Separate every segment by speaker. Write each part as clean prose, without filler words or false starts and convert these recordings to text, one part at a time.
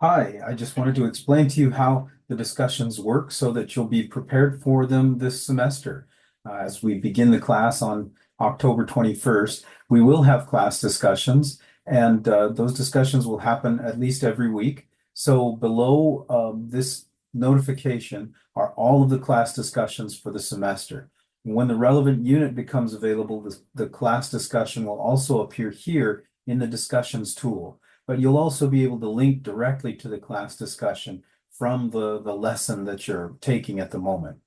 Speaker 1: Hi, I just wanted to explain to you how the discussions work so that you'll be prepared for them this semester. As we begin the class on October 21st, we will have class discussions, and those discussions will happen at least every week. So below this notification are all of the class discussions for the semester. When the relevant unit becomes available, the class discussion will also appear here in the discussions tool, but you'll also be able to link directly to the class discussion from the lesson that you're taking at the moment.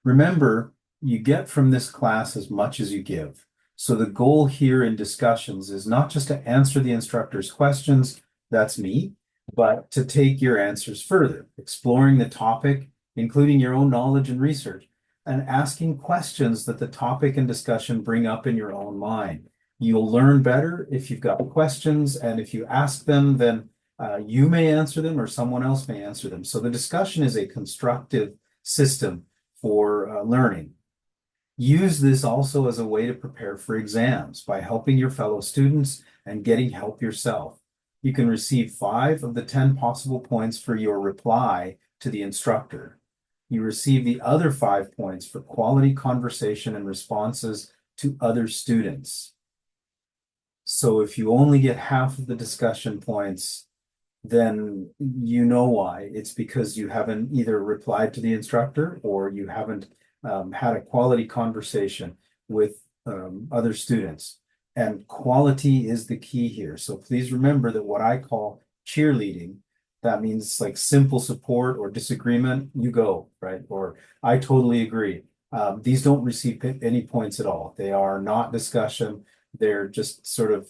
Speaker 1: Remember, you get from this class as much as you give. So the goal here in discussions is not just to answer the instructor's questions, that's me, but to take your answers further, exploring the topic, including your own knowledge and research, and asking questions that the topic and discussion bring up in your own mind. You'll learn better if you've got questions, and if you ask them, then you may answer them or someone else may answer them. So the discussion is a constructive system for learning. Use this also as a way to prepare for exams by helping your fellow students and getting help yourself. You can receive 5 of the 10 possible points for your reply to the instructor. You receive the other 5 points for quality conversation and responses to other students. So if you only get half of the discussion points, then you know why. It's because you haven't either replied to the instructor or you haven't had a quality conversation with other students. And quality is the key here. So please remember that what I call cheerleading, that means like simple support or disagreement, you go, right? Or I totally agree. These don't receive any points at all. They are not discussion. They're just sort of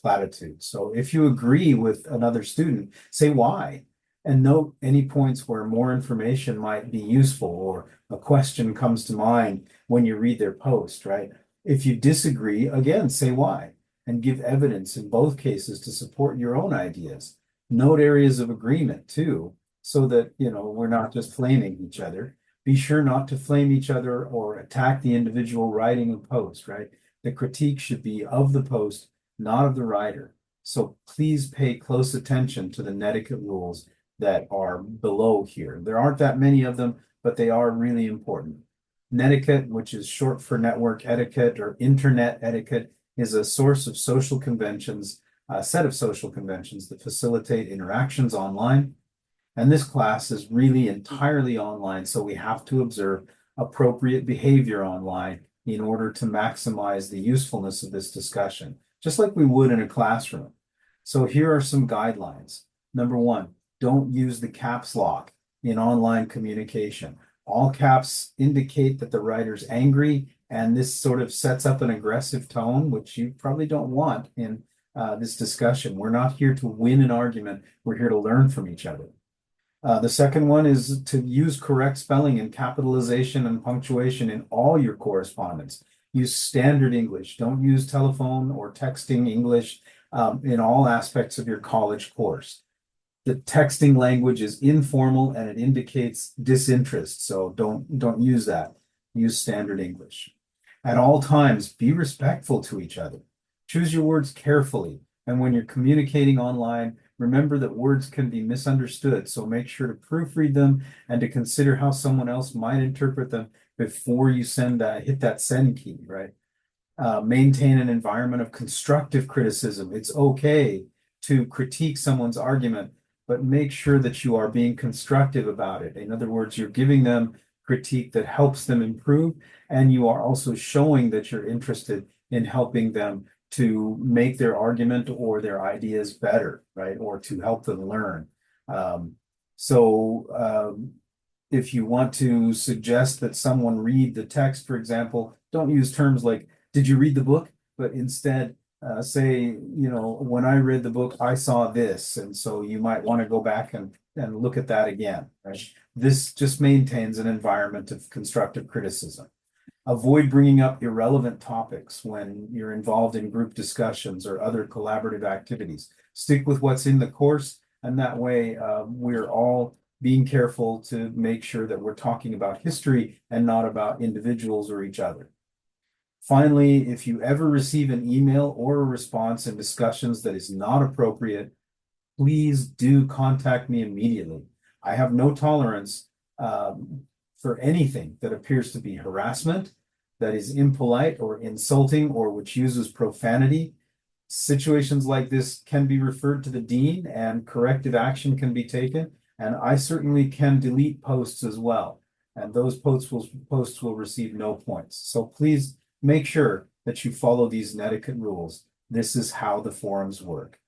Speaker 1: platitudes. So if you agree with another student, say why, and note any points where more information might be useful or a question comes to mind when you read their post, right? If you disagree, again, say why and give evidence in both cases to support your own ideas. Note areas of agreement too, so that, we're not just flaming each other. Be sure not to flame each other or attack the individual writing a post, right? The critique should be of the post, not of the writer. So please pay close attention to the netiquette rules that are below here. There aren't that many of them, but they are really important. Netiquette, which is short for network etiquette or internet etiquette, is a source of social conventions, a set of social conventions that facilitate interactions online. And this class is really entirely online, so we have to observe appropriate behavior online in order to maximize the usefulness of this discussion, just like we would in a classroom. So here are some guidelines. Number 1, don't use the caps lock in online communication. All caps indicate that the writer's angry, and this sort of sets up an aggressive tone, which you probably don't want in this discussion. We're not here to win an argument. We're here to learn from each other. The second one is to use correct spelling and capitalization and punctuation in all your correspondence. Use standard English. Don't use telephone or texting English in all aspects of your college course. The texting language is informal and it indicates disinterest, so don't use that. Use standard English. At all times, be respectful to each other. Choose your words carefully, and when you're communicating online, remember that words can be misunderstood, so make sure to proofread them and to consider how someone else might interpret them before you hit that send key, right? Maintain an environment of constructive criticism. It's okay to critique someone's argument, but make sure that you are being constructive about it. In other words, you're giving them critique that helps them improve, and you are also showing that you're interested in helping them to make their argument or their ideas better, right? Or to help them learn. If you want to suggest that someone read the text, for example, don't use terms like, did you read the book? But instead, say, when I read the book, I saw this. And so you might want to go back and look at that again, right? This just maintains an environment of constructive criticism. Avoid bringing up irrelevant topics when you're involved in group discussions or other collaborative activities. Stick with what's in the course, and that way we're all being careful to make sure that we're talking about history and not about individuals or each other. Finally, if you ever receive an email or a response in discussions that is not appropriate, please do contact me immediately. I have no tolerance for anything that appears to be harassment, that is impolite or insulting, or which uses profanity. Situations like this can be referred to the dean and corrective action can be taken. And I certainly can delete posts as well. And those posts will receive no points. So please make sure that you follow these netiquette rules. This is how the forums work.